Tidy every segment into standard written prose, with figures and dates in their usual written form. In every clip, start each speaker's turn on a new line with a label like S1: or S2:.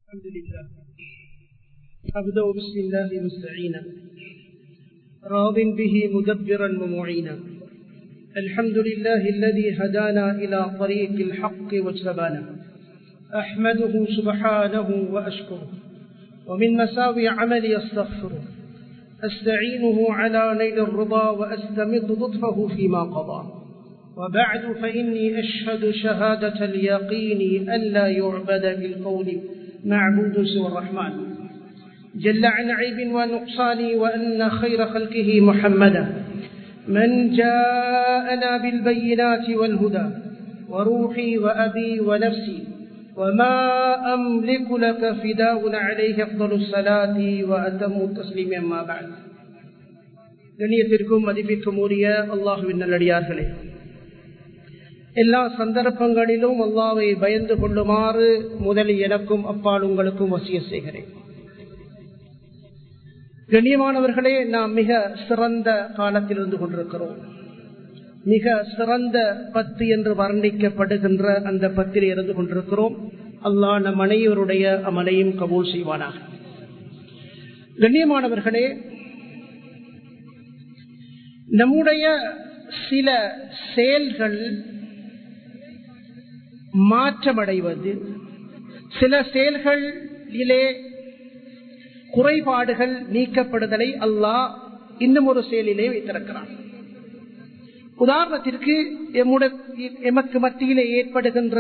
S1: الحمد لله أبدأ بسم الله مستعينا راض به مدبرا ومعينا. الحمد لله الذي هدانا إلى طريق الحق واجتبانا. أحمده سبحانه وأشكره ومن مساوي عملي أستغفره. أستعينه على نيل الرضا وأستمد لطفه فيما قضى. وبعد فإني أشهد شهادة اليقين أن لا يعبد بالقول معبود سوى الرحمن جل عن عيب ونقصان، وأن خير خلقه محمدا من جاءنا بالبينات والهدى وروحي وأبي ونفسي وما أملك لك فداء عليه أفضل الصلاة وأتم التسليم. أما بعد. கண்ணியத்திற்கும் மதிப்பிற்கும் உரிய அல்லாஹ்வின் நல்லடியார்களே, எல்லா சந்தர்ப்பங்களிலும் அல்லாஹ்வை பயந்து கொள்ளுமாறு முதலில் எனக்கும் அப்பால் உங்களுக்கும் வசியத் செய்கிறேன். கண்ணியமானவர்களே, நாம் மிக சிறந்த காலத்தில் இருந்து கொண்டிருக்கிறோம். மிக சிறந்த 10 என்று வர்ணிக்கப்படுகின்ற அந்த 10 இருந்து கொண்டிருக்கிறோம். அல்லாஹ் நம் அனைவருடைய அமலையும் கபூல் செய்வானாக. கண்ணியமானவர்களே, நம்முடைய சில செயல்கள் மாற்றமடைவது, சில செயல்களிலே குறைபாடுகள் நீக்கப்படுதலை அல்லாஹ் இன்னும் ஒரு செயலிலே வைத்திருக்கிறான். உதாரணத்திற்கு எமக்கு மத்தியிலே ஏற்படுகின்ற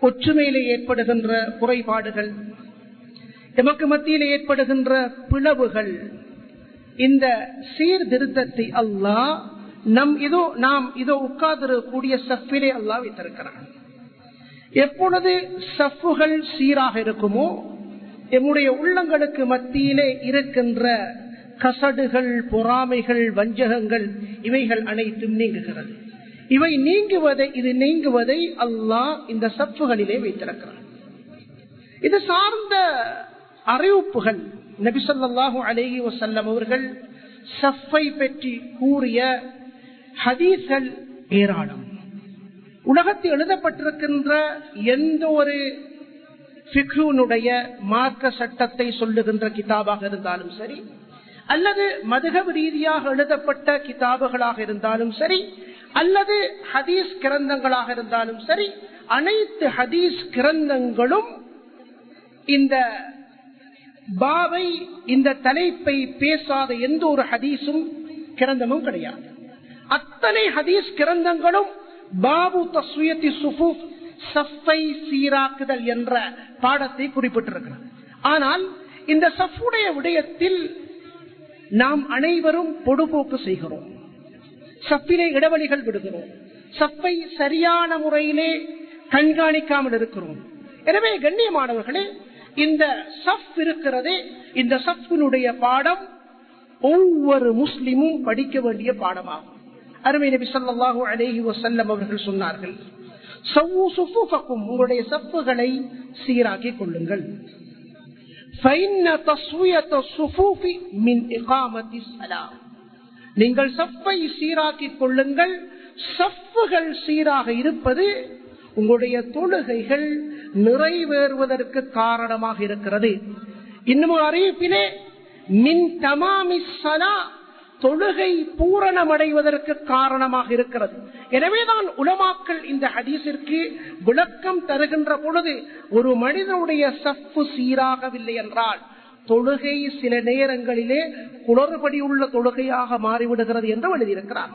S1: ஒற்றுமையிலே ஏற்படுகின்ற குறைபாடுகள், எமக்கு மத்தியிலே ஏற்படுகின்ற பிளவுகள், இந்த சீர்திருத்தத்தை அல்லாஹ் நாம் இதோ உட்கார்ந்திருக்கக்கூடிய சஃபிலே அல்லாஹ் வைத்திருக்கிறான். எப்பொழுது சஃப்புகள் சீராக இருக்குமோ, எம்முடைய உள்ளங்களுக்கு மத்தியிலே இருக்கின்ற கசடுகள், பொறாமைகள், வஞ்சகங்கள், இவைகள் அனைத்தும் நீங்குகிறது. இது நீங்குவதை அல்லாஹ் இந்த சஃப்புகளிலே வைத்திருக்கிறார். இது சார்ந்த அறிவிப்புகள் நபி ஸல்லல்லாஹு அலைஹி வஸல்லம் அவர்கள் சஃப்பை பற்றி கூறிய ஹதீஸ்கள் ஏராளம். உலகத்தில் எழுதப்பட்டிருக்கின்ற எந்த ஒரு ஃபிக்ஹுனுடைய மார்க்க சட்டத்தை சொல்லுகின்ற கிதாபாக இருந்தாலும் சரி, அல்லது மதுஹப் ரீதியாக எழுதப்பட்ட கிதாபுகளாக இருந்தாலும் சரி, அல்லது ஹதீஸ் கிரந்தங்களாக இருந்தாலும் சரி, அனைத்து ஹதீஸ் கிரந்தங்களும் இந்த பாவை, இந்த தலைப்பை பேசாத எந்த ஒரு ஹதீஸும் கிரந்தமும் கிடையாது. அத்தனை ஹதீஸ் கிரந்தங்களும் பாபு தஸ்வியத்தி சுஃபூஃப், சஃப்பை சீராக்குதல் என்ற பாடத்தை குறிப்பிட்டிருக்கிறது. ஆனால் இந்த சஃப்புடைய விடயத்தில் நாம் அனைவரும் பொடுபோக்கு செய்கிறோம். சஃப்பிலே இடைவெளிகள் விடுகிறோம். சஃப்பை சரியான முறையிலே கண்காணிக்காமல் இருக்கிறோம். எனவே கண்ணியமானவர்களே, இந்த சஃப் இருக்கிறதே, இந்த சஃப்பினுடைய பாடம் ஒவ்வொரு முஸ்லிமும் படிக்க வேண்டிய பாடமாகும். அருமை நபி ஸல்லல்லாஹு அலைஹி வஸல்லம் அவர்கள் சொன்னார்கள், சவ்வு சுஃபுஃபக்கும், உங்களுடைய சஃப்புகளை சீராக்கிக் கொள்ளுங்கள். ஃபைன்ன தஸ்வியத ஸுஃபூஃபி மின் இகாமத்தி ஸலாம், நீங்கள் சஃப்பை சீராக்கிக் கொள்ளுங்கள். சஃப்புகள் சீராக இருப்பது உங்களுடைய தொழுகைகள் நிறைவேறுவதற்கு காரணமாக இருக்கிறது. இன்னும் ஒரு அறிவிப்பிலே மின் தமாமி ஸலா, தொழுகை பூரணமடைவதற்கு காரணமாக இருக்கிறது. எனவேதான் உலமாக்கள் இந்த ஹதீஸிற்கு விளக்கம் தருகின்ற பொழுது, ஒரு மனிதனுடைய சஃப்பு சீராகவில்லை என்றால் தொழுகை சில நேரங்களிலே குளறுபடி உள்ள தொழுகையாக மாறிவிடுகிறது என்று எழுதியிருக்கிறார்.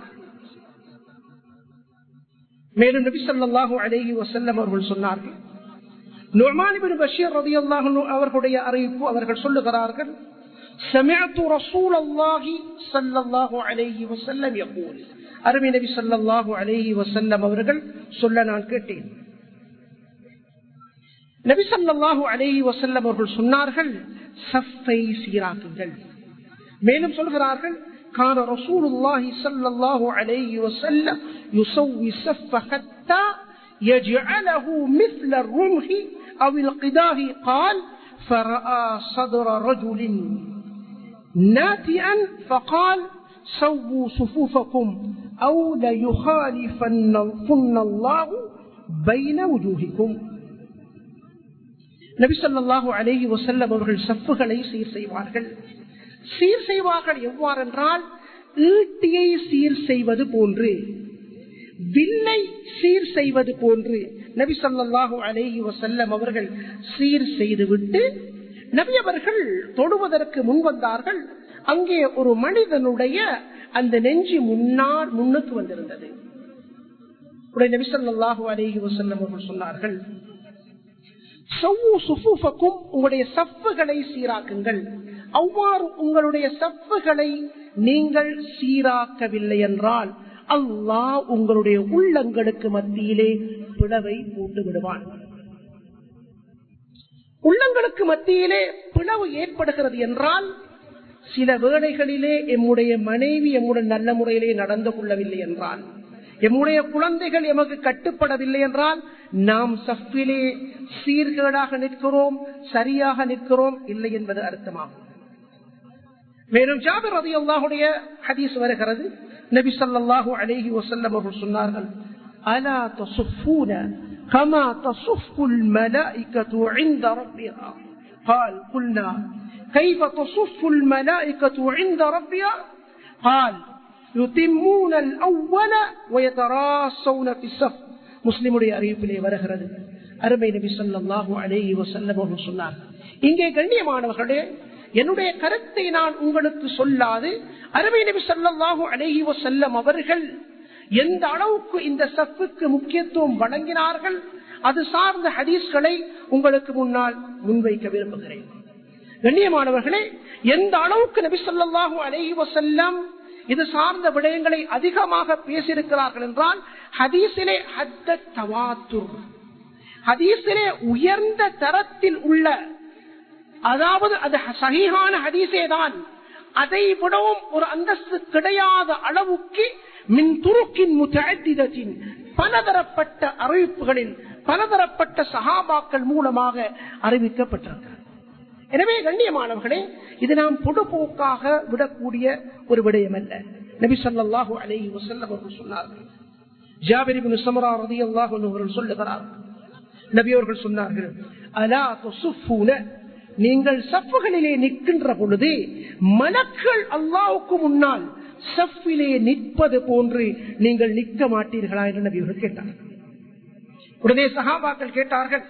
S1: மேலும் நபி ஸல்லல்லாஹு அலைஹி வஸல்லம் அவர்கள் சொன்னார்கள், நுஅமான் இப்னு பஷீர் ரலியல்லாஹு அன்ஹு அவர்களுடைய அறிவிப்பு, அவர்கள் சொல்லுகிறார்கள், سمعت رسول الله صلى الله عليه وسلم يقول, அருமை நபி ஸல்லல்லாஹு அலைஹி வஸல்லம் அவர்கள் சொல்ல நான் கேட்டேன். நபி ஸல்லல்லாஹு அலைஹி வஸல்லம் அவர்கள் சொன்னார்கள், சஃப்பை சீராக்குங்கள். மேலும் சொல்கிறார்கள், கான ரசூலுல்லாஹி ஸல்லல்லாஹு அலைஹி வஸல்லம் யுஸவ்வி ஸஃப்ப ஹத்தா يجعله مثل الرمح أو القداه. قال فرأى صدر رجل ناتئا فقال سووا صفوفكم أو ليخالفن الله بين وجوهكم. நபி ஸல்லல்லாஹு அலைஹி வஸல்லம் அவர்கள் சஃப்புகளை சீர் செய்வார்கள். சீர் செய்வார்கள் எவ்வாறென்றால், ஈட்டியை சீர் செய்வது போன்று, வில்லை சீர் செய்வது போன்று நபி ஸல்லல்லாஹு அலைஹி வஸல்லம் அவர்கள் சீர் செய்துவிட்டு நபி அவர்கள் தொடுவதற்கு முன் வந்தார்கள். அங்கே ஒரு மனிதனுடைய அந்த நெஞ்சு முன்னுக்கு வந்திருந்தது. உடனே நபி ஸல்லல்லாஹு அலைஹி வஸல்லம் அவர்கள் சொன்னார்கள், உங்களுடைய சஃப்புகளை சீராக்குங்கள். அவ்வாறு உங்களுடைய சஃப்புகளை நீங்கள் சீராக்கவில்லை என்றால் அல்லாஹ் உங்களுடைய உள்ளங்களுக்கு மத்தியிலே பிளவை போட்டு விடுவான். உள்ளங்களுக்கு மத்தியிலே பிளவு ஏற்படுகிறது என்றால், சில வேளைகளிலே எம்முடைய மனைவி எம்முடன் நல்ல முறையிலே நடந்து கொள்ளவில்லை என்றால், எம்முடைய குழந்தைகள் எமக்கு கட்டுப்படவில்லை என்றால், நாம் சஃபிலே சீர்கேடாக நிற்கிறோம், சரியாக நிற்கிறோம் இல்லை என்பது அர்த்தமாகும். மேலும் ஜாபிர் ரலியல்லாஹுடைய ஹதீஸ் வருகிறது. நபி ஸல்லல்லாஹு அலைஹி வஸல்லம் அவர்கள் சொன்னார்கள், அலா தஸுஃபூன கமா தஸுஃபுல் மலாயிகத்து இன்த ரப்பிஹா. قال قلنا كيف تصف الملائكة عند ربها؟ قال يتمون الأول ويتراصون في الصف. முஸ்லிமுடைய அறிவிப்பிலே வருகிறது. அருமை நபி ஸல்லல்லாஹு அலைஹி வஸல்லம் அவர்கள் சொன்னார், இங்கே கண்ணியமானவர்களே, என்னுடைய கருத்தை நான் உங்களுக்கு சொல்லாது அருமை நபி ஸல்லல்லாஹு அலைஹி வஸல்லம் அவர்கள் எந்த அளவுக்கு இந்த சஃப்புக்கு முக்கியத்துவம் வழங்கினார்கள் அது சார்ந்த ஹதீஸ்களை உங்களுக்கு முன்னால் முன்வைக்க விரும்புகிறேன். கண்ணியமானவர்களே, எந்த அளவுக்கு நபி ஸல்லல்லாஹு அலைஹி வஸல்லம் இது சார்ந்த விடயங்களை அதிகமாக பேசியிருக்கிறார்கள் என்றால், ஹதீஸிலே ஹத்தத் தவாத்துர், ஹதீஸிலே உயர்ந்த தரத்தில் உள்ள, அதாவது அது சஹீஹான ஹதீஸே தான், அதை விடவும் ஒரு அந்தஸ்து கிடையாத அளவுக்கு மின் துருக்கின் முத்தஅத்திதத்தின் பலதரப்பட்ட அறிவிப்புகளில் பலதரப்பட்ட சஹாபாக்கள் மூலமாக அறிவிக்கப்பட்டிருக்கிறது. எனவே கண்ணியமானவர்களே, இது நாம் பொதுப்போக்காக விடக்கூடிய ஒரு விடயம் அல்ல. நபி ஸல்லல்லாஹு அலைஹி வஸல்லம் அவர்கள் சொன்னார்கள். ஜாபிர் இப்னு ஸம்ரா ரலியல்லாஹு அன்ஹு அவர்கள் சொல்லுகிறார்கள், நபி அவர்கள் சொன்னார்கள், அலா தஸுஃபூன, நீங்கள் சஃப்புகளிலே நிற்கின்ற பொழுது மலக்குகள் அல்லாஹ்வுக்கு முன்னால் சஃப்பிலே நிற்பது போன்று நீங்கள் நிற்க மாட்டீர்களா என்று நபி அவர்கள் கேட்டார்கள். உடனே சஹாபாக்கள் கேட்டார்கள்,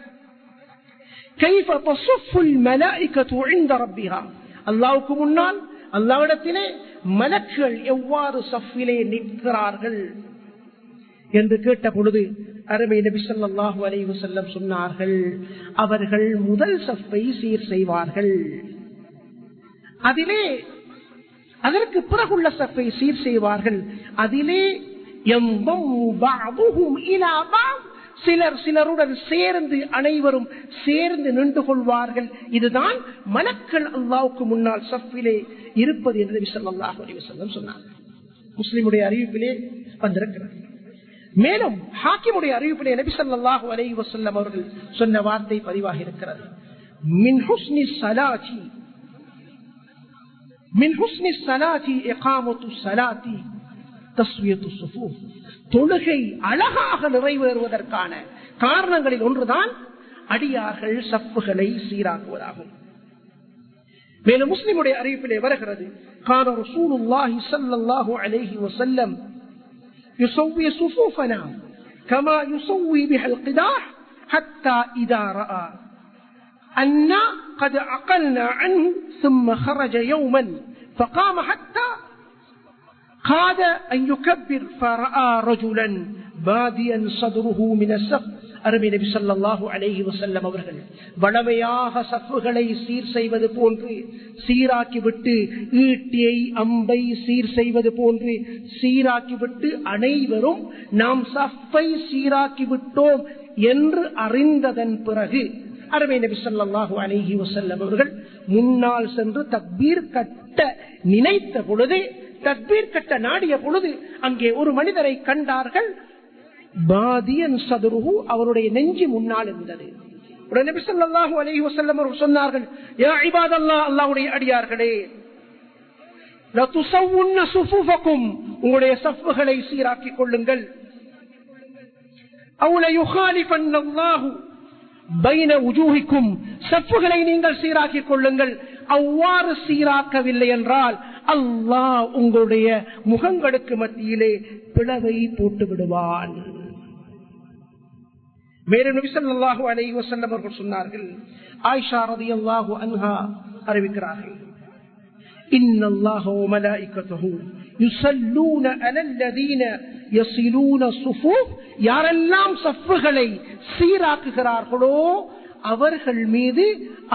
S1: கைஃப தஸுஃபுல் மலாயிகத்து இன்த ரப்பிஹா, அல்லாஹ்வுக்கு முன்னால் அல்லாஹ்விடத்திலே மலக்குகள் எவ்வாறு சஃப்பிலே நிற்கிறார்கள் என்று கேட்ட பொழுது அருமை நபி ஸல்லல்லாஹு அலைஹி வஸல்லம் சொன்னார்கள், அவர்கள் முதல் சஃப்பை சீர் செய்வார்கள், அதிலே அதற்கு பிறகுள்ள சஃப்பை சீர் செய்வார்கள், அதிலே சிலர் சிலருடன் சேர்ந்து அனைவரும் சேர்ந்து நின்று கொள்வார்கள். இதுதான் மலக்கள் அல்லாஹ்வுக்கு முன்னால் சஃப்பிலே இருப்பது என்று நபி ஸல்லல்லாஹு அலைஹி வஸல்லம் சொன்னார்கள். முஸ்லிமுடைய அறிவிப்பிலே வந்திருக்கிறது. மேலும் ஹாக்கிமுடைய அறிவிப்பிலே நபி ஸல்லல்லாஹு அலைஹி வஸல்லம் அவர்கள் சொன்ன வார்த்தை பதிவாக இருக்கிறது, மின் ஹுஸ்னி ஸலாத்தி மின் ஹுஸ்னி ஸலாத்தி இகாமத்து ஸலாத்தி தஸ்வியத்து ஸுஃபூஃப். தொழுகை அழகாக நிறைவேறுவதற்கான காரணங்களில் ஒன்றுதான் அடியார்கள் சஃப்புகளை சீராக்குவதாகும். மேலும் முஸ்லிமுடைய அறிவிப்பிலே வருகிறது, கான ரசூலுல்லாஹி ஸல்லல்லாஹு அலைஹி வஸல்லம் يسوي صفوفنا كما يسوي بها القداح حتى إذا رأى أن قد عقلنا عنه ثم خرج يوما فقام حتى قاد أن يكبر فرأى رجلا باديا صدره من السقف. அருமை நபி ஸல்லல்லாஹு அலைஹி வஸல்லம் அவர்கள் வளமையாக சஃப்புகளை சீர் செய்வது போன்று சீராக்கிவிட்டு, ஈட்டியை அம்பை சீர் செய்வது போன்று சீராக்கிவிட்டு, அனைவரும் நாம் சஃப்பை சீராக்கிவிட்டோம் என்று அறிந்ததன் பிறகு அருமை நபி ஸல்லல்லாஹு அலைஹி வஸல்லம் அவர்கள் முன்னால் சென்று தக்பீர் கட்ட நினைத்த பொழுது, தக்பீர் கட்ட நாடிய பொழுது அங்கே ஒரு மனிதரை கண்டார்கள். பாதியன் சதுருஹு, அவருடைய நெஞ்சு முன்னால் இருந்தது. உடனே நபி ஸல்லல்லாஹு அலைஹி வஸல்லம் அவர்கள் சொன்னார்கள், யா இபாதல்லாஹ், அல்லாஹ்வுடைய அடியார்களே, லா துஸவ்வுன்ன ஸுஃபூஃபகும், உங்களுடைய சஃப்புகளை சீராக்கிக் கொள்ளுங்கள். அவ் லா யுகாலிஃபன்னல்லாஹு பைன உஜூஹிக்கும், சஃப்புகளை நீங்கள் சீராக்கிக் கொள்ளுங்கள். அவ்வாறு சீராக்கவில்லை என்றால் அல்லாஹ் உங்களுடைய முகங்களுக்கு மத்தியிலே பிளவை போட்டு விடுவான். மேலும் நபி ஸல்லல்லாஹு அலைஹி வஸல்லம் அவர்கள் சொன்னார்கள், ஆயிஷா ரலியல்லாஹு அன்ஹா அறிவிக்கிறார்கள், இன்னல்லாஹ வ மலாயிகத்துஹு யுஸல்லூன அலல்லதீன யஸிலூன ஸுஃபூஃப், யாரெல்லாம் சஃப்புகளை சீராக்குகிறார்களோ அவர்கள் மீது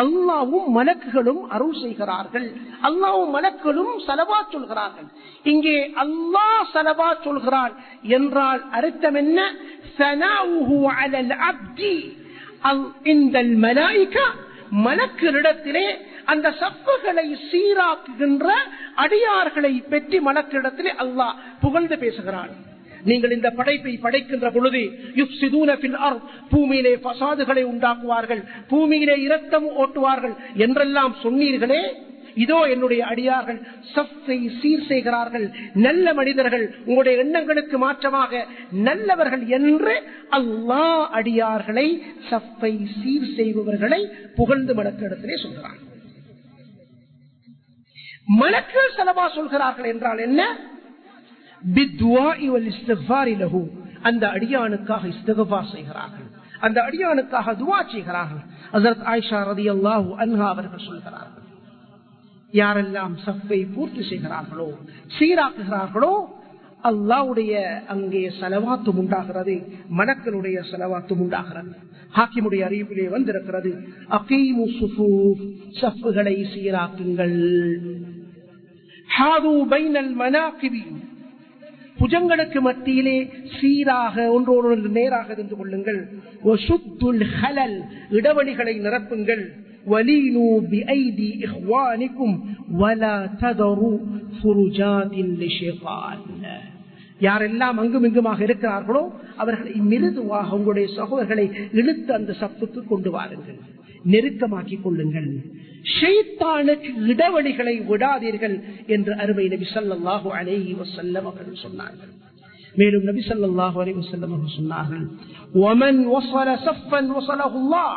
S1: அல்லாஹ்வும் மலக்குகளும் அருள் செய்கிறார்கள். அல்லாஹ்வும் மலக்குகளும் ஸலவாத் சொல்கிறார்கள். இங்கே அல்லாஹ் ஸலவாத் சொல்கிறான் என்றால் அர்த்தம் என்ன? ஸனாஉஹு அலல் அப்தி இன்தல் மலாயிகா, மலக்குகளிடத்திலே அந்த சஃப்புகளை சீராக்குகின்ற அடியார்களை பற்றி மலக்கிடத்திலே அல்லாஹ் புகழ்ந்து பேசுகிறான். நீங்கள் இந்த படைப்பை படைக்கின்ற பொழுது யுஃப்ஸிதூன ஃபில் அர்த், பூமியிலே ஃபசாதுகளை உண்டாக்குவார்கள், பூமியிலே இரத்தம் ஓட்டுவார்கள் என்றெல்லாம் சொன்னீர்களே, இதோ என்னுடைய அடியார்கள் சஃப்பை சீர் செய்கிறார்கள், நல்ல மனிதர்கள், உங்களுடைய எண்ணங்களுக்கு மாற்றமாக நல்லவர்கள் என்று அல்லாஹ் அடியார்களை சஃப்பை சீர் செய்பவர்களை புகழ்ந்து மலக்கிடத்திலே சொல்கிறான். மலக்குகள் ஸலவா சொல்கிறார்கள் என்றால் என்ன? அந்த அடியானுக்காக இஸ்திக்ஃபார் செய்கிறார்கள், அந்த அடியானுக்காக துஆ செய்கிறார்கள். ஹஜ்ரத் ஆயிஷா ரலியல்லாஹு அன்ஹா அவர்கள் சொல்கிறார்கள், யாரெல்லாம் சஃப்பை பூர்த்தி செய்கிறார்களோ சீராக்குகிறார்களோ அல்லாஹ்வுடைய அங்கே ஸலவாத்தும் உண்டாகிறது, மலக்களுடைய ஸலவாத்தும் உண்டாகிறது. ஹாக்கிமுடைய அறிவிப்பிலே வந்திருக்கிறது, அகீமு ஸுஃபூஃப், சஃப்புகளை சீராக்குங்கள். ஹாது பைனல் மனாகிபி, புஜங்களுக்கு மத்தியிலே சீராக ஒன்றோடு நேராக இருந்து கொள்ளுங்கள். வசுத்துல் ஹலல், இடைவெளிகளை நிரப்புங்கள். வலீனு பிஐதி இஹ்வானிக்கும் வலா ததரு ஃபுருஜாதின் லிஷைத்தான், யாரெல்லாம் அங்கும் இங்குமாக இருக்கிறார்களோ அவர்களை மிருதுவாக உங்களுடைய சகோதரர்களை இழுத்து அந்த சப்புக்கு கொண்டு வாருங்கள், நெருக்கமாக்கிக் கொள்ளுங்கள். ஷைத்தானுக்கு இடைவெளிகளை விடாதீர்கள் என்று அருமை நபி ஸல்லல்லாஹு அலைஹி வஸல்லம் அவர்கள் சொன்னார்கள். மேலும் நபி ஸல்லல்லாஹு அலைஹி வஸல்லம் அவர்கள் சொன்னார்கள், வமன் வஸல ஸஃபன் வஸலஹு அல்லாஹ்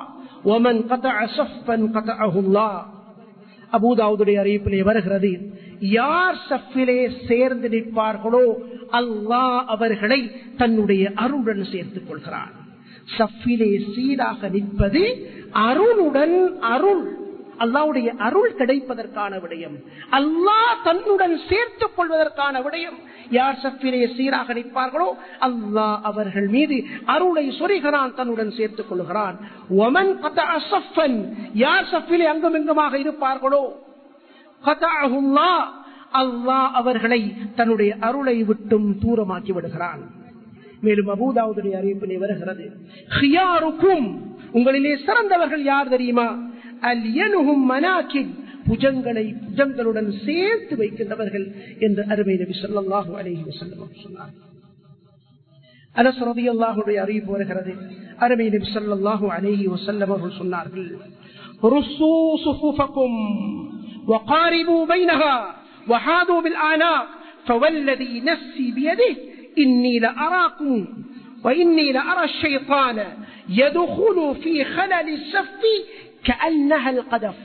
S1: வமன் கதஅ ஸஃபன் கதஅஹு அல்லாஹ். அபூ தாவூதுடைய அறிவிப்பிலே வருகிறது, யார் சஃபிலே சேர்ந்து நிற்பார்களோ அல்லாஹ் அவர்களை தன்னுடைய அருளுடன் சேர்த்துக் கொள்கிறான். சஃபிலே சீராக நிற்பது அருளுடன், அருள் அல்லாஹ்வுடைய அருள் கிடைப்பதற்கான விடயம், அல்லாஹ் தன்னுடன் சேர்த்துக் கொள்வதற்கான விடயம். யார் சஃபிலே சீராக நிற்பார்களோ அல்லாஹ் அவர்கள் மீது அருளை சொரிகிறான், தன்னுடன் சேர்த்துக் கொள்கிறான். வமன் கதஅ ஸஃபன், யார் சஃபிலே அங்கும் இங்குமாக இருப்பார்களோ கதஅஹு அல்லாஹ், அல்லாஹ் அவர்களை தன்னுடைய அருளை விட்டும் தூரமாக்கி விடுகிறான். மேலும் அபூ தாவூதுடைய அறிவிப்பிலே வருகிறது, ஹியாருக்கும், உங்களிலே சிறந்தவர்கள் யார் தெரியுமா? அல்யனுஹும் மனாகிப், புஜங்களுடன் சேர்த்து வைக்கின்றவர்கள் என்று அருமை நபி ஸல்லல்லாஹு அலைஹி வஸல்லம் சொன்னார். அனஸ் ரலியல்லாஹு அன்ஹு அறிவிப்பு வருகிறது, அருமை நபி ஸல்லல்லாஹு அலைஹி வஸல்லம் அவர்கள் சொன்னார்கள், ருஸூ ஸுஃபுஃபகும் வகாரிபு பைனஹா வஹாது பில் ஆனாக் ஃபவல்லதி நஃப்ஸி பியதிஹி இன்னி லஅராக்கும் وإني لأرى الشيطان يدخل في خلل الصف كأنها القذف.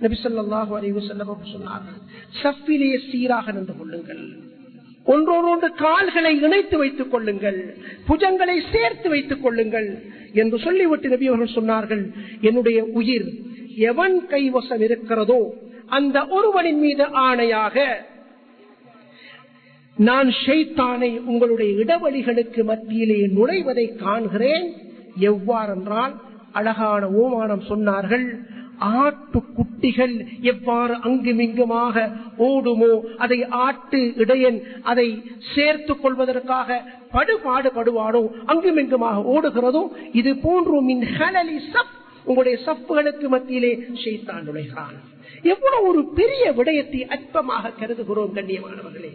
S1: நபி ஸல்லல்லாஹு அலைஹி வஸல்லம் சொன்னார்கள், சஃபிலே சீராக நின்று கொள்ளுங்கள், ஒன்றோடு கால்களை இணைத்து வைத்துக் கொள்ளுங்கள், புஜங்களை சேர்த்து வைத்துக் கொள்ளுங்கள் என்று சொல்லிவிட்டு நபி அவர்கள் சொன்னார்கள், என்னுடைய உயிர் எவன் கைவசம் இருக்கிறதோ அந்த ஒருவனின் மீது ஆணையாக நான் ஷைத்தானை உங்களுடைய இடைவெளிகளுக்கு மத்தியிலே நுழைவதை காண்கிறேன். எவ்வாறென்றால் அழகான ஓமானம் சொன்னார்கள், ஆட்டுக்குட்டிகள் எவ்வாறு அங்குமிங்குமாக ஓடுமோ, அதை ஆட்டு இடையன் அதை சேர்த்துக் கொள்வதற்காக படுவாடோ அங்குமிங்குமாக ஓடுகிறதோ, இது போன்று மின் ஹலலி சஃப், உங்களுடைய சஃப்புகளுக்கு மத்தியிலே ஷைத்தான் நுழைகிறான். எவ்வளவு ஒரு பெரிய விடயத்தை அற்பமாக கருதுகிறோம் கண்ணியமானவர்களே.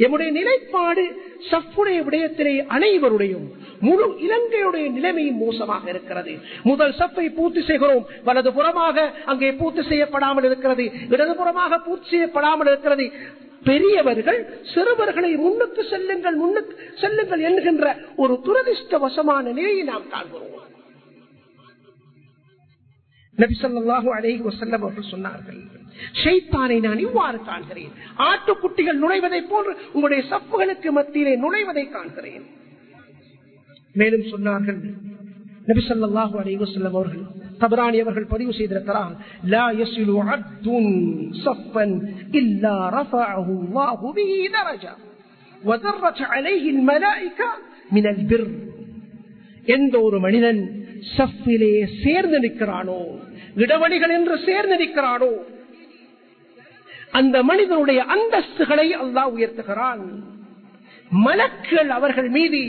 S1: எம்முடைய நிலைப்பாடு சஃப்புடைய விடயத்திலே அனைவருடையும் முழு இலங்கையுடைய நிலைமையும் மோசமாக இருக்கிறது. முதல் சஃப்பை பூர்த்தி செய்கிறோம், வலது புறமாக அங்கே பூர்த்தி செய்யப்படாமல் இருக்கிறது, இடது புறமாக பூர்த்தி செய்யப்படாமல் இருக்கிறது. பெரியவர்கள் சிறுவர்களை முன்னுக்கு செல்லுங்கள் என்கின்ற ஒரு துரதிஷ்டவசமான நிலையை நாம் காண்கிறோம். நபி ஸல்லல்லாஹு அலைஹி வஸல்லம் அவர்கள் சொன்னார்கள், ஷைத்தானை நான் இவ்வாறு காண்கிறேன், ஆட்டுக்குட்டிகள் நுழைவதை போன்று உங்களுடைய சப்புகளுக்கு மத்தியிலே நுழைவதை காண்கிறேன். மேலும் சொன்னார்கள் நபி ஸல்லல்லாஹு அலைஹி வஸல்லம் அவர்கள், தபரானி அவர்கள் பதிவு செய்திருக்கிறார், லா யஸிலு அப்துன் ஸஃபன் இல்லா ரஃபஅஹு அல்லாஹு பிஹி தரஜா வ தர்ரத் அலைஹி அல் மலாயிகா மின் அல் பிர். எந்த ஒரு மனிதன் சஃபிலே சேர்ந்து நிற்கிறானோ, இடைவெளிகள் என்று சேர்ந்து நிற்கிறானோ, அந்த மனிதனுடைய அந்தஸ்துகளை அல்லாஹ் உயர்த்துகிறான். மலக்குகள் அவர்கள் மீது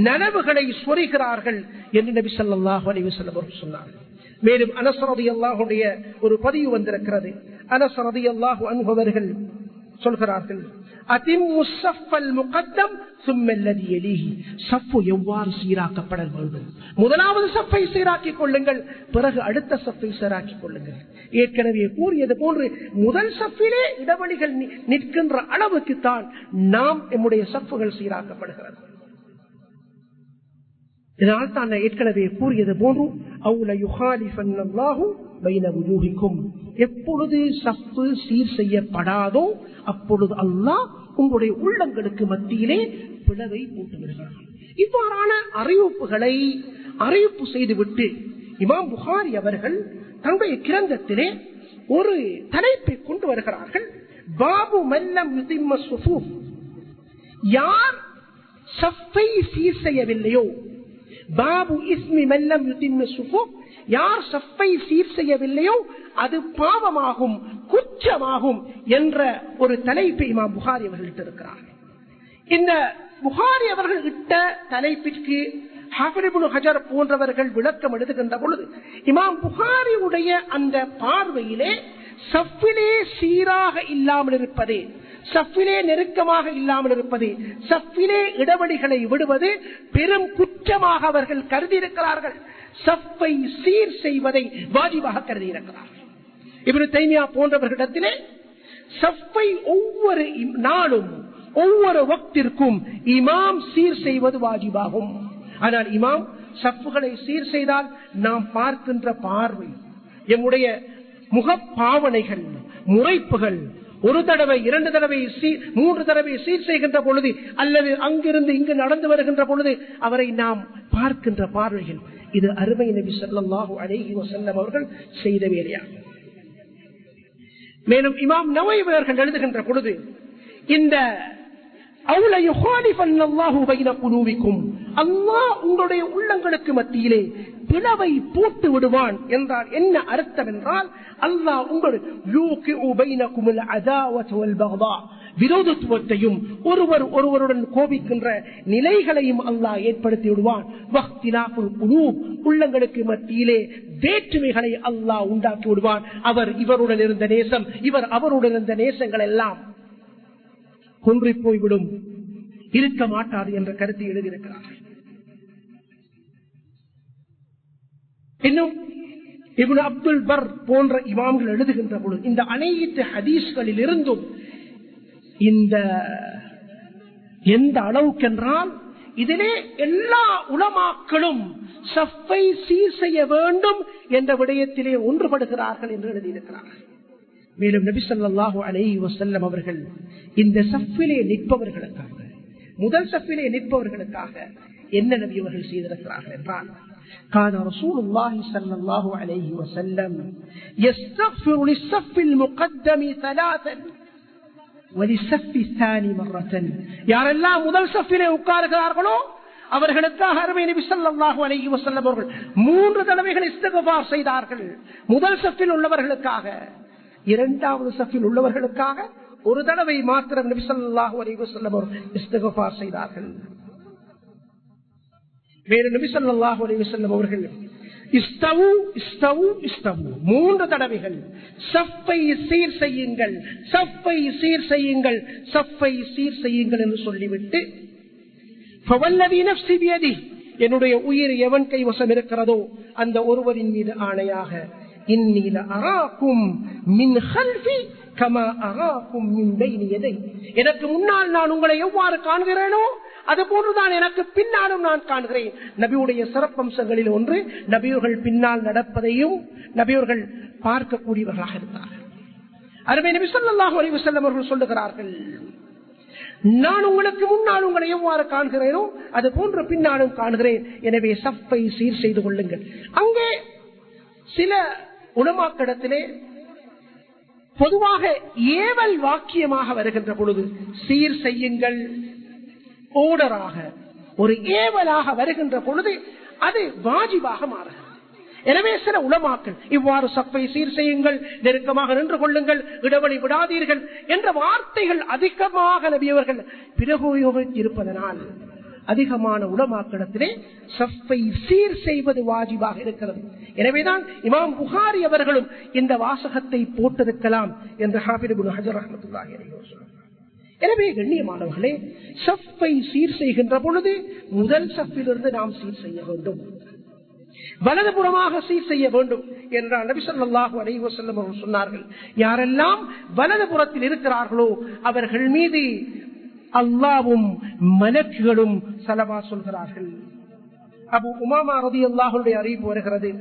S1: நனவுகளை சொரிகிறார்கள் என்று நபி ஸல்லல்லாஹு அலைஹி வஸல்லம் அவர்கள் சொன்னார்கள். மேலும் அனஸ் ரலியல்லாஹு அன்ஹுடைய ஒரு பதிவு வந்திருக்கிறது. அனஸ் ரலியல்லாஹு அன்ஹு அவர்கள் சொல்கிறார்கள், அதிம்மு ஸஃபல் முகத்தம் ثم الذي يليه. சஃப் எவ்வாறு சீராக்கப்பட வேண்டும்? முதலாவது சஃப்பை சீராக்கிக் கொள்ளுங்கள், பிறகு அடுத்த சஃப்பை சீராக்கிக் கொள்ளுங்கள். ஏற்கனவே கூறியது போன்று முதல் சஃப்பிலே இடைவெளிகள் நிற்கின்ற அளவுக்கு தான் நாம் நம்முடைய சஃப்புகள் சீராக்கப்படுகிறது. இதனால் தான் ஏற்கனவே கூறியது போன்று அவுல யுஹாலிஃபன்னல்லாஹு பைன வுஜூஹிக்கும். எப்பொழுது சஃப்பு சீர் செய்யப்படாதோ அப்பொழுது அல்லாஹ் உங்களுடைய உள்ளங்களுக்கு மத்தியிலே பிளவை போட்டுவிடுகிறார். இவ்வாறான அறிவிப்பு செய்துவிட்டு இமாம் புகாரி அவர்கள் தன்னுடைய கிரந்தத்திலே ஒரு தலைப்பை கொண்டு வருகிறார்கள். பாபு மல்லம் யுதிம்ம ஸுஃபூஃப். யார் சஃப்பை சீர் செய்யவில்லையோ, பாபு இஸ்மி மல்லம் யுதிம்ம ஸுஃபூஃப், யார் சஃப்பை சீர் செய்யவில்லையோ அது பாவமாகும், குற்றமாகும் என்ற ஒரு தலைப்பை இமாம் புகாரி அவர்கள் இட்டிருக்கிறார். இந்த புகாரி அவர்கள் இட்ட தலைப்பிற்கு ஹாஃபிஸ் இப்னு ஹஜர் போன்றவர்கள் விளக்கம் எழுதுகின்ற பொழுது இமாம் புகாரியுடைய அந்த பார்வையிலே சஃபிலே சீராக இல்லாமல் இருப்பது, சஃபிலே நெருக்கமாக இல்லாமல் இருப்பது, சஃபிலே இடைவெளிகளை விடுவது பெரும் குற்றமாக அவர்கள் கருதியிருக்கிறார்கள். சஃப்பை சீர் செய்வதை வாஜிபாக கருதியிருக்கிறார்கள். இப்னு தைமியா போன்றவர்களிடத்திலே சஃப்பை ஒவ்வொரு நாளும் ஒவ்வொரு வக்திற்கும் இமாம் சீர் செய்வது வாஜிபாகும். ஆனால் இமாம் சஃப்புகளை சீர் செய்தால் நாம் பார்க்கின்ற பார்வை, நம்முடைய முகப்பாவனைகள், முறைப்புகள், ஒரு தடவை, இரண்டு தடவை, மூன்று தடவை சீர் செய்கின்ற பொழுது அல்லது அங்கிருந்து இங்கு நடந்து வருகின்ற பொழுது அவரை நாம் பார்க்கின்ற பார்வைகள், இது அருமை நபி ஸல்லல்லாஹு அலைஹி வஸல்லம் அவர்கள் செய்த வேலையாகும். மேலும் இமாம் நவவி அவர்கள் எழுதுகின்ற பொழுது இந்த அல்லாஹ் உங்களுடைய உள்ளங்களுக்கு மத்தியிலே பிளவை போட்டு விடுவான் என்றால் என்ன அர்த்தம் என்றால், அல்லாஹ் விரோதத்துவத்தையும் ஒருவருடன் கோபிக்கின்ற நிலைகளையும் அல்லாஹ் ஏற்படுத்தி விடுவான். உள்ளங்களுக்கு மத்தியிலே வேற்றுமைகளை அல்லாஹ் உண்டாக்கி விடுவான். அவர் இவருடன் இருந்த நேசம், இவர் அவருடன் இருந்த நேசங்கள் எல்லாம் குன்றி போய்விடும், இருக்க மாட்டாது என்ற கருத்தை எழுதியிருக்கிறார்கள். இன்னும் இப்னு அப்துல் பர் போன்ற இமாம்கள் எழுதுகின்ற பொழுது இந்த அனைத்து ஹதீஸ்களில் இருந்தும் இந்த எந்த அளவுக்கென்றால் இதிலே எல்லா உலமாக்களும் சஃப்பை சீர் செய்ய வேண்டும் என்ற விடயத்திலே ஒன்றுபடுகிறார்கள் என்று எழுதியிருக்கிறார்கள். மேலும் நபி ஸல்லல்லாஹு அலைஹி வஸல்லம் அவர்கள் இந்த சஃப்பிலே நிற்பவர்களுக்காக, முதல் சஃப்பிலே நிற்பவர்களுக்காக என்ன நபி அவர்கள் செய்திருக்கிறார்கள் என்றால், كان رسول الله صلى الله عليه وسلم يستغفر للصف المقدم ثلاثا وللصف الثاني مرة. யாரெல்லாம் முதல் சஃப்பிலே உட்கார்கிறார்களோ அவர்களுக்காக அருமை நபி ஸல்லல்லாஹு அலைஹி வஸல்லம் அவர்கள் 3 தடவைகள் இஸ்திக்ஃபார் செய்தார்கள். முதல் சஃப்பில் உள்ளவர்களுக்காக, இரண்டாவது சஃப்பில் உள்ளவர்களுக்காக ஒரு தடவை மாத்திரம் நபி ஸல்லல்லாஹு அலைஹி வஸல்லம் அவர்கள் இஸ்திக்ஃபார் செய்தார்கள். மேலும் நபி ஸல்லல்லாஹு அலைஹி வஸல்லம் அவர்கள் இஸ்தவு இஸ்தவு இஸ்தவு 3 தடவைகள் சஃப்பை சீர் செய்யுங்கள், சஃப்பை சீர் செய்யுங்கள், சஃப்பை சீர் செய்யுங்கள் என்று சொல்லிவிட்டு, ஃபவல்லதி நஃப்ஸி பியதி, என்னுடைய உயிர் எவன் கைவசம் இருக்கிறதோ அந்த ஒருவரின் மீது ஆணையாக, இன்னி லஅராக்கும் மின் கல்ஃபி கமா அராகும் மின் பைனி யதை, எனக்கு முன்னால் நான் உங்களை எவ்வாறு காண்கிறேனோ அது போன்றுதான் எனக்கு பின்னாலும் நான் காண்கிறேன். நபியுடைய சிறப்பம்சங்களில் ஒன்று, நபியர்கள் பின்னால் நடப்பதையும் நபியர்கள் பார்க்கக்கூடியவர்களாக இருந்தார்கள். அருமை நபி ஸல்லல்லாஹு அலைஹி வஸல்லம் அவர்கள் சொல்லுகிறார்கள், நான் உங்களுக்கு முன்னால் உங்களை எவ்வாறு காண்கிறேனோ அது போன்று பின்னாலும் காண்கிறேன். எனவே சஃப்பை சீர் செய்து கொள்ளுங்கள். அங்கே சில உலமாக்களிடத்திலே பொதுவாக ஏவல் வாக்கியமாக வருகின்ற பொழுது சீர் செய்யுங்கள் ஓடராக ஒரு ஏவலாக வருகின்ற பொழுது அது வாஜிபாக மாறுகிறது. எனவே சில உலமாக்கள் இவ்வாறு சஃப்பை சீர் செய்யுங்கள், நெருக்கமாக நின்று கொள்ளுங்கள், இடைவெளி விடாதீர்கள் என்ற வார்த்தைகள் அதிகமாக நபியவர்கள் பிரயோகித்திருப்பதனால் அதிகமான உலமாக்களிடத்திலே சஃப்பை சீர் செய்வது வாஜிபாக இருக்கிறது. எனவேதான் இமாம் புகாரி அவர்களும் இந்த வாசகத்தை போட்டிருக்கலாம் என்று ஹாஃபிஸ் இப்னு ஹஜர் ரஹ்மத்துல்லாஹி அலைஹி சொல்றார். எனவே கண்ணியமானவர்களே, சஃப்பை சீர் செய்கின்ற பொழுது முதல் சஃப்பிலிருந்து நாம் சீர் செய்ய வேண்டும், வலதுபுறமாக சீர் செய்ய வேண்டும் என்றால் நபி ஸல்லல்லாஹு அலைஹி வஸல்லம் அவர்கள் சொன்னார்கள், யாரெல்லாம் வலதுபுறத்தில் இருக்கிறார்களோ அவர்கள் மீது அல்லாஹ்வும் மலக்குகளும் ஸலவாத் சொல்கிறார்கள். அபூ உமாமா ரலியல்லாஹு அன்ஹு அறிவிப்பு வருகிறது,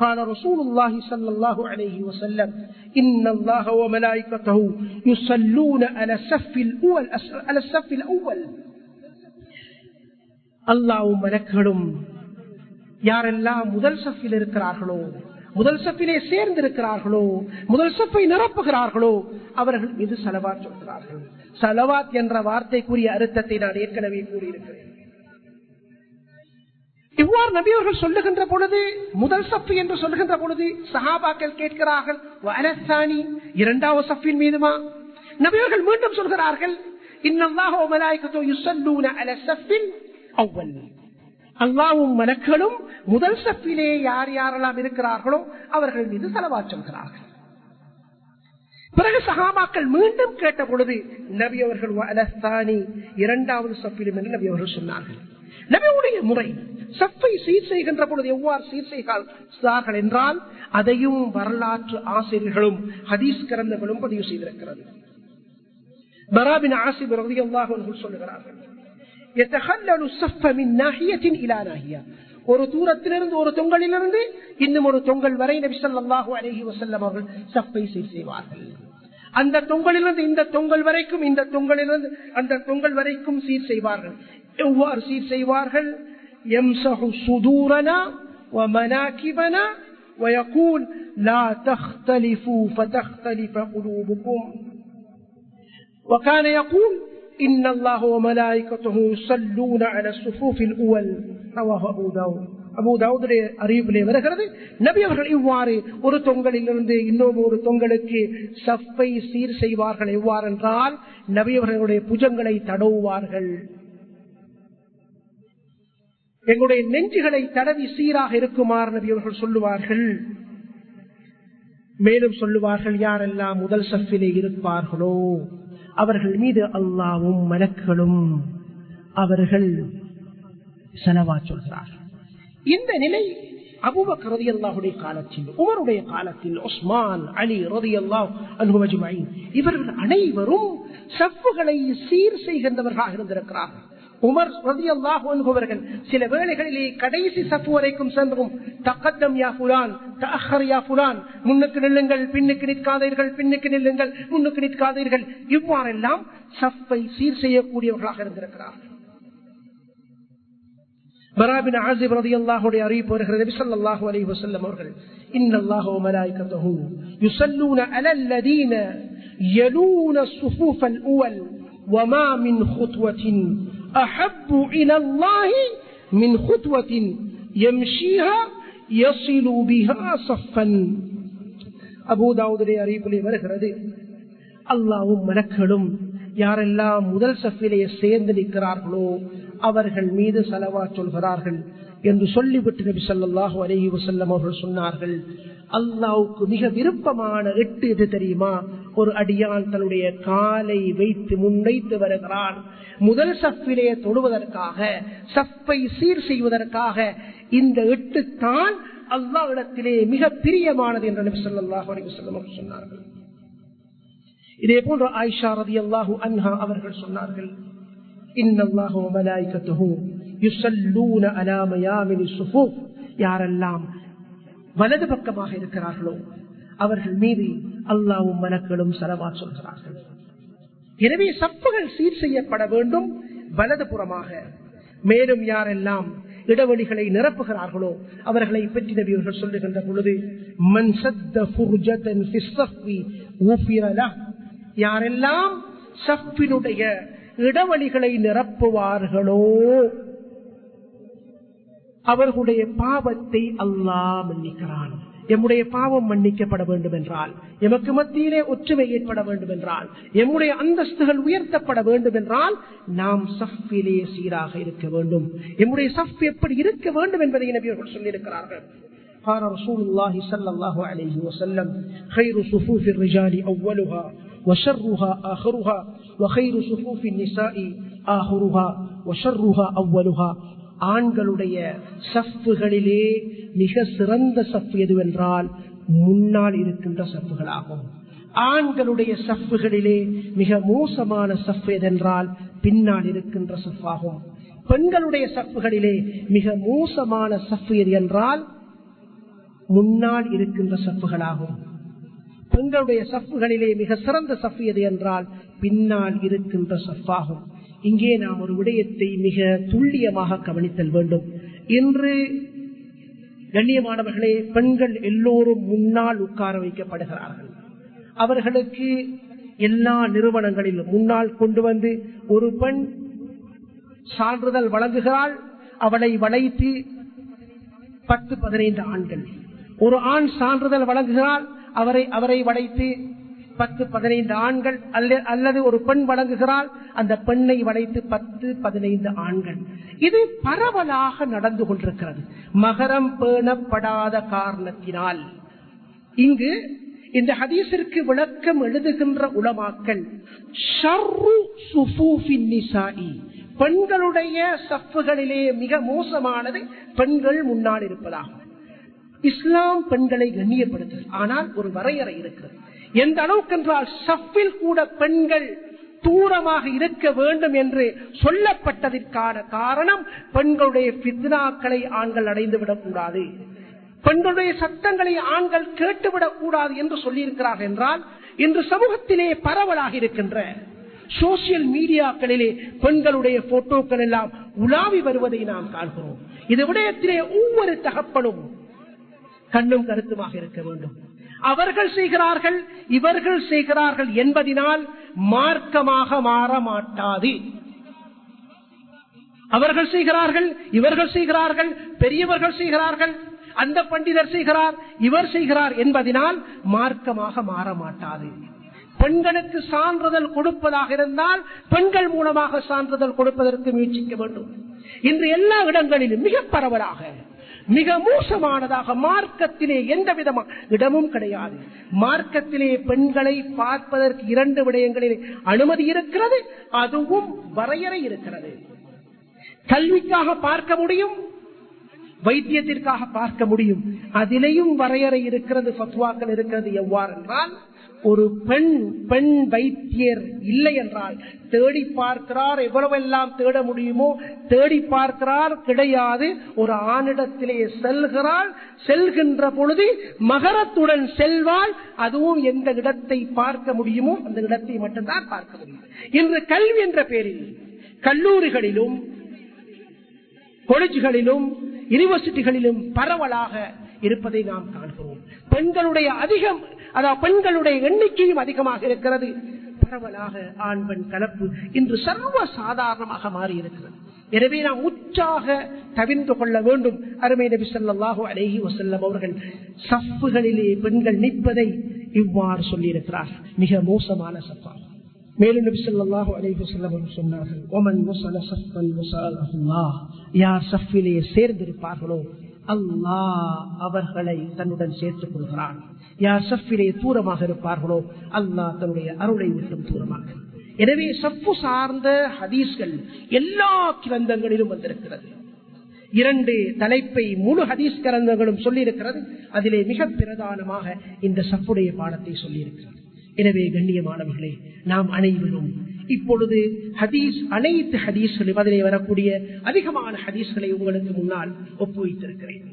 S1: قال رسول الله صلى الله عليه وسلم إن الله وملائكته يصلون على الصف الأول. அல்லாஹ்வும் மலக்குகளும் யாரெல்லாம் முதல் சஃபில் இருக்கிறார்களோ, முதல் சஃபிலே சேர்ந்திருக்கிறார்களோ, முதல் சஃபை நிரப்புகிறார்களோ அவர்கள் மீது ஸலவாத் சொல்கிறார்கள். ஸலவாத் என்ற வார்த்தைக்குரிய அர்த்தத்தை நான் ஏற்கனவே கூறியிருக்கிறேன். இவ்வாறு நபி அவர்கள் சொல்லுகின்ற பொழுது, முதல் சஃப் என்று சொல்லுகின்ற பொழுது சஹாபாக்கள் கேட்கிறார்கள், வஅலஸ்ஸானி, இரண்டாவது சஃபின் மீதுமா? நபி அவர்கள் மீண்டும் சொல்கிறார்கள், இன்னல்லாஹு வ மலாயிகத்துஹு யுஸல்லூன அலா ஸஃபில் அவ்வல். அல்லாஹ்வும் மலக்குகளும் முதல் சஃபிலே யார் யாரெல்லாம் இருக்கிறார்களோ அவர்கள் மீது ஸலவாத் சொல்கிறார்கள். பிறகு சஹாபாக்கள் மீண்டும் கேட்ட பொழுது நபி அவர்கள் வஅலஸ்ஸானி, இரண்டாவது சஃபிலும் என்று நபி அவர்கள் சொன்னார்கள். நபியுடைய முறை சஃப்பை சீர் செய்கின்ற பொழுது எவ்வாறு சீர் செய்கிறார்கள் என்றால் அதையும் வரலாற்று ஆசிரியர்களும் ஹதீஸ் கிரந்தங்களும் பதிவு செய்திருக்கிறது. பரா பின் ஆசிப் ரலியல்லாஹு அன்ஹு சொல்லுகிறார்கள், யதஹல்லலு ஸஃப்ப மின் நாஹியத்தின் இலா நாஹியா, ஒரு தூரத்திலிருந்து ஒரு தொங்கலிலிருந்து இன்னும் ஒரு தொங்கல் வரை நபி ஸல்லல்லாஹு அலைஹி வஸல்லம் அவர்கள் சஃப்பை சீர் செய்வார்கள். அந்த தொங்கலிலிருந்து இந்த தொங்கல் வரைக்கும், இந்த தொங்கலிலிருந்து அந்த தொங்கல் வரைக்கும் சீர் செய்வார்கள். எவ்வாறு சீர் செய்வார்கள்? யம்ஸஹு சுதூரனா வ மனாகிபனா வ யகூல் லா தக்தலிஃபு ஃபதக்தலிஃப குலூபுகும் வ கான யகூல் இன்னல்லாஹு வ மலாயிகத்துஹு யுஸல்லூன அலா ஸுஃபூஃபில் அவ்வல். ரவாஹு அபூ தாவூத். அபூ தாவூதுடைய அறிவிப்பிலே வருகிறது, நபி அவர்கள் இவ்வாறு ஒரு தொங்கலிலிருந்து இன்னொரு தொங்கலுக்கு சஃப்பை சீர் செய்வார்கள். எவ்வாறு என்றால் நபி அவர்களுடைய புஜங்களை தடவுவார்கள், எங்களுடைய நெஞ்சுகளை தடவி சீராக இருக்குமாறு நபி அவர்கள் சொல்லுவார்கள். மேலும் சொல்லுவார்கள், யாரெல்லாம் முதல் சஃபிலே இருப்பார்களோ அவர்கள் மீது அல்லாஹ்வும் மலக்குகளும் அவர்கள் ஸலவாத் சொல்கிறார்கள். இந்த நிலை அபூபக்கர் ரலியல்லாஹுடைய காலத்தில், உமருடைய காலத்தில், உஸ்மான், அலி ரலியல்லாஹு அன்ஹும் அஜ்மஈன் இவர்கள் அனைவரும் சஃப்புகளை சீர் செய்கின்றவர்களாக இருந்திருக்கிறார்கள். உமர் ரலியல்லாஹு அன்ஹு அவர்கள் சில வேளைகளிலே கடைசி சஃப் வரைக்கும் சென்றும் தகத்தம் யா ஃபுலான் தஅخر யா ஃபுலான், முன்னுக்கு நில்லுங்கள், பின்னுக்கு நிற்காதீர்கள், பின்னுக்கு நில்லுங்கள், முன்னுக்கு நிற்காதீர்கள், இவ்வாறெல்லாம் சஃப்பை சீர் செய்யக்கூடியவர்களாக இருந்திருக்கிறார்கள். பரா பின் ஆசிப் ரலியல்லாஹு அன்ஹு அறிவிப்பு வருகிறது, நபி ஸல்லல்லாஹு அலைஹி வஸல்லம் அவர்கள், இன்னல்லாஹு வ மலாயிகத்துஹு யுஸல்லூன அலல் லதீன யலூன ஸுஃபூஃபல் அவ்வல் வமா மின் குத்வத்தின் அஹப்பு இலல்லாஹி மின் குத்வத்தின் யம்ஷீஹா யஸிலு பிஹா ஸஃபன். அபூ தாவூதுடைய அறிவிப்பிலே வருகிறது, அல்லாஹ்வும் மலக்குகளும் யாரெல்லாம் முதல் சஃபிலே சேர்ந்து நிற்கிறார்களோ அவர்கள் மீது ஸலவாத் சொல்கிறார்கள் என்று சொல்லிவிட்டு நபி ஸல்லல்லாஹு அலைஹி வஸல்லம் அவர்கள் சொன்னார்கள், அல்லாஹ்வுக்கு மிக விருப்பமான 8 எது தெரியுமா? ஒரு அடியான் தன்னுடைய காலை வைத்து முன்வைத்து வருகிறான், முதல் சஃபிலே தொழுவதற்காக, சஃப்பை சீர் செய்வதற்காக. இந்த 8 தான் அல்லாஹ்விடத்திலே மிக பிரியமானது என்று நபி ஸல்லல்லாஹு அலைஹி வஸல்லம் அவர்கள் சொன்னார்கள். இதே போன்று ஆயிஷா ரலியல்லாஹு அன்ஹா அவர்கள் சொன்னார்கள், இன்னல்லாஹு வ மலாயிகத்துஹு யுஸல்லூன அலா மயாமினிஸ் ஸுஃபூஃப், யாரெல்லாம் வலது பக்கமாக இருக்கிறார்களோ அவர்கள் மீது அல்லாஹ்வும் மலக்குகளும் ஸலவாத் சொல்கிறார்கள். எனவே சப்புகள் சீர் செய்யப்பட வேண்டும் வலது புறமாக. மேலும் யாரெல்லாம் இடைவெளிகளை நிரப்புகிறார்களோ அவர்களை பற்றி நபி அவர்கள் சொல்லுகின்ற பொழுது, மன் சத்த ஃபுர்ஜதன் ஃபிஸ் ஸஃபி ஊஃபிர லஹ், யாரெல்லாம் சஃபினுடைய இடைவெளிகளை நிரப்புவார்களோ அவர்களுடைய பாவத்தை அல்லாஹ் மன்னிக்கிறான். எம்முடைய பாவம் மன்னிக்கப்பட வேண்டும் என்றால், எமக்கு மத்தியிலே ஒற்றுமை ஏற்பட வேண்டும் என்றால், எம்முடைய அந்தஸ்துகள் உயர்த்தப்பட வேண்டும் என்றால் நாம் சஃபிலே சீராக இருக்க வேண்டும். எம்முடைய சஃப் எப்படி இருக்க வேண்டும் என்பதை நபி அவர்கள் சொல்லியிருக்கிறார்கள். قال رسول الله صلى الله عليه وسلم خير صفوف الرجال أولها وشرها آخرها وخير صفوف النساء آخرها وشرها أولها. ஆண்களுடைய சஃப்புகளிலே மிக சிறந்த சஃப் எதுவென்றால் முன்னால் இருக்கின்ற சஃப்புகளாகும். ஆண்களுடைய சஃப்புகளிலே மிக மோசமான சஃப் எதென்றால் பின்னால் இருக்கின்ற சஃப்பாகும். பெண்களுடைய சஃப்புகளிலே மிக மோசமான சஃப் எது என்றால் முன்னால் இருக்கின்ற சஃப்புகளாகும். பெண்களுடைய சஃப்புகளிலே மிக சிறந்த சஃப் எது என்றால் பின்னால் இருக்கின்ற சஃப்பாகும். இங்கே நாம் ஒரு விடயத்தை மிக துல்லியமாக கவனித்தல் வேண்டும். இன்று கண்ணியமானவர்களே, பெண்கள் எல்லோரும் முன்னால் உட்கார வைக்கப்படுகிறார்கள். அவர்களுக்கு எல்லா நிறுவனங்களிலும் முன்னால் கொண்டு வந்து ஒரு பெண் சான்றிதழ் வழங்குகிறாள், அவளை வளைத்து 10-15 ஆண்கள். ஒரு ஆண் சான்றிதழ் வழங்குகிறாள், அவரை வளைத்து 10-15 ஆண்கள், அல்லது ஒரு பெண் வழங்குகிறாள், அந்த பெண்ணை வளைத்து 10-15 ஆண்கள். இது பரவலாக நடந்து கொண்டிருக்கிறது. மகரம் பேணப்படாத காரணத்தினால் இங்கு இந்த ஹதீஸிற்கு விளக்கம் எழுதுகின்ற உலமாக்கள் ஷர்ரு சுஃபூஃபின் நிசாஇ, பெண்களுடைய சஃப்புகளிலே மிக மோசமானது பெண்கள் முன்னால் இருப்பதாகும். இஸ்லாம் பெண்களை கண்ணியப்படுத்துகிறது, ஆனால் ஒரு வரையறை இருக்கிறது. எந்த அளவுக்கு என்றால் சஃபில் கூட பெண்கள் தூரமாக இருக்க வேண்டும் என்று சொல்லப்பட்டதற்கான காரணம் பெண்களுடைய ஃபித்னாக்களை ஆண்கள் அடைந்துவிடக் கூடாது, பெண்களுடைய சத்தங்களை ஆண்கள் கேட்டுவிடக் கூடாது என்று சொல்லியிருக்கிறார்கள். என்றால் இன்று சமூகத்திலே பரவலாக இருக்கின்ற சோசியல் மீடியாக்களிலே பெண்களுடைய போட்டோக்கள் எல்லாம் உலாவி வருவதை நாம் காண்கிறோம். இது விடயத்திலே ஒவ்வொரு தகப்பனும் கண்ணும் கருத்துமாக இருக்க வேண்டும். அவர்கள் செய்கிறார்கள், இவர்கள் செய்கிறார்கள் என்பதினால் மார்க்கமாக மாற மாட்டாது. அவர்கள் செய்கிறார்கள், இவர்கள் செய்கிறார்கள், பெரியவர்கள் செய்கிறார்கள், அந்த பண்டிதர் செய்கிறார், இவர் செய்கிறார் என்பதினால் மார்க்கமாக மாற மாட்டாது. பெண்களுக்கு சான்றிதழ் கொடுப்பதாக இருந்தால் பெண்கள் மூலமாக சான்றிதழ் கொடுப்பதற்கு முயற்சிக்க வேண்டும். இன்று எல்லா இடங்களிலும் மிக பரவலாக மிக மோசமானதாக மார்க்கத்திலே எந்த விதமான இடமும் கிடையாது. மார்க்கத்திலே பெண்களை பார்ப்பதற்கு 2 விடயங்களில் அனுமதி இருக்கிறது, அதுவும் வரையறை இருக்கிறது. கல்விக்காக பார்க்க முடியும், வைத்தியத்திற்காக பார்க்க முடியும், அதிலேயும் வரையறை இருக்கிறது, ஃபத்வாக்கள் இருக்கிறது. எவ்வாறு என்றால், ஒரு பெண் வைத்தியர் இல்லை என்றால் தேடி பார்க்கிறார், எவ்வளவெல்லாம் தேட முடியுமோ தேடி பார்க்கிறார், கிடையாது. ஒரு ஆணிடத்திலே செல்கிறாள், செல்கின்ற பொழுது மகரத்துடன் செல்வாள், அதுவும் எந்த இடத்தை பார்க்க முடியுமோ அந்த இடத்தை மட்டும்தான் பார்க்க முடியும். இன்று கல்வி என்ற பெயரில் கல்லூரிகளிலும் காலேஜ்களிலும் யூனிவர்சிட்டிகளிலும் பரவலாக இருப்பதை நாம் காண்கிறோம். பெண்களுடைய எண்ணிக்கையும் அதிகமாக இருக்கிறது. பரவலாக ஆண் பெண் கலப்பு இன்று சர்வ சாதாரணமாக மாறி இருக்கிறது. எனவே நாம் உற்சாக தவிர்த்து கொள்ள வேண்டும். அருமை நபி ஸல்லல்லாஹு அலைஹி வஸல்லம் அவர்கள் சஃப்புகளிலே பெண்கள் நிற்பதை இவ்வாறு சொல்லியிருக்கிறார், மிக மோசமான சஃபா. மேலும் நபி ஸல்லல்லாஹு அலைஹி வஸல்லம் அவர்கள் சொன்னார்கள், ஒமன் வஸல ஸஃபன் வஸலஹு அல்லாஹ், யார் சஃபிலே சேர்ந்திருப்பார்களோ அல்லாஹ் அவர்களை தன்னுடன் சேர்த்துக் கொள்கிறான். யார் சஃபிலே தூரமாக இருப்பார்களோ அல்லாஹ் தன்னுடைய அருளை விட்டும் தூரமாக. எனவே சஃப்பு சார்ந்த ஹதீஸ்கள் எல்லா கிரந்தங்களிலும் வந்திருக்கிறது. 2 தலைப்பை முழு ஹதீஸ் கிரந்தங்களும் சொல்லி இருக்கிறது. அதிலே மிக பிரதானமாக இந்த சஃப்புடைய பாடத்தை சொல்லி இருக்கிறது. எனவே கண்ணியமானவர்களே, நாம் அனைவரும் இப்பொழுது அனைத்து ஹதீஸ்களும் அதிலே வரக்கூடிய அதிகமான ஹதீஸ்களை உங்களுக்கு முன்னால் ஒப்புவித்திருக்கிறேன்.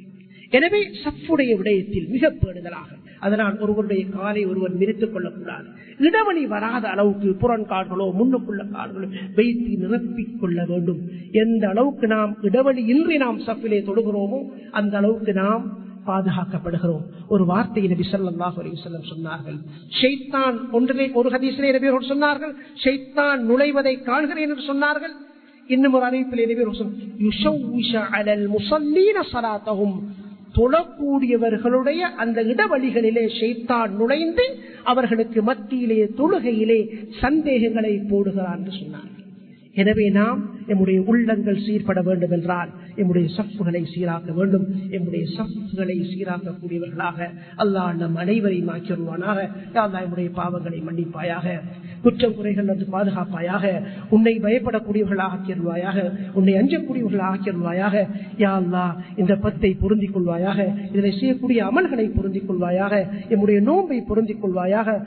S1: எனவே சஃப்புடைய விடயத்தில் மிக பேணுதலாக, அதனால் ஒருவருடைய காலை ஒருவர் நிறுத்திக் கொள்ளக்கூடாது. இடைவெளி வராத அளவுக்கு புறன்கால்களோ முன்னுக்குள்ள கால்களோ வைத்து நிரப்பிக் கொள்ள வேண்டும். எந்த அளவுக்கு நாம் இடைவெளி இன்றி நாம் சஃபிலே தொடுகிறோமோ அந்த அளவுக்கு நாம் பாதுகாக்கப்படுகிறோம். ஒரு வார்த்தையை நபி ஸல்லல்லாஹு அலைஹி வஸல்லம் சொன்னார்கள். ஷைத்தான் ஒரு ஹதீஸிலே நபி அவர்கள் சொன்னார்கள், ஷைத்தான் நுழைவதை காண்கிறேன் என்று சொன்னார்கள். இன்னும் ஒரு அறிவிப்பிலே நபி அவர்கள் யுஷவ்விஷ அலல் முஸல்லீன ஸலாத்தஹும், தொழக்கூடியவர்களுடைய அந்த இடவழிகளிலே ஷைத்தான் நுழைந்து அவர்களுக்கு மத்தியிலே தொழுகையிலே சந்தேகங்களை போடுகிறார் என்று சொன்னார். எனவே நாம் நம்முடைய உள்ளங்கள் சீர்பட வேண்டும் என்றால் நம்முடைய சஃப்புகளை சீராக்க வேண்டும். நம்முடைய சஃப்புகளை சீராக்கக்கூடியவர்களாக அல்லாஹ் நம் அனைவரையும் ஆக்கிடுவானாக. அல்லாஹ் நம்முடைய பாவங்களை மன்னிப்பாயாக, குற்றம் குறைகள் வந்து பாதுகாப்பாயாக, உன்னை பயப்படக்கூடியவர்களாக ஆக்கிடுவாயாக, உன்னை அஞ்சக்கூடியவர்களாக ஆக்கிடுவாயாக. யா அல்லாஹ் இந்த பத்தை பொருந்திக் கொள்வாயாக, இதனை செய்யக்கூடிய அமல்களை பொருந்திக் கொள்வாயாக, நம்முடைய நோன்பை பொருந்திக் கொள்வாயாக.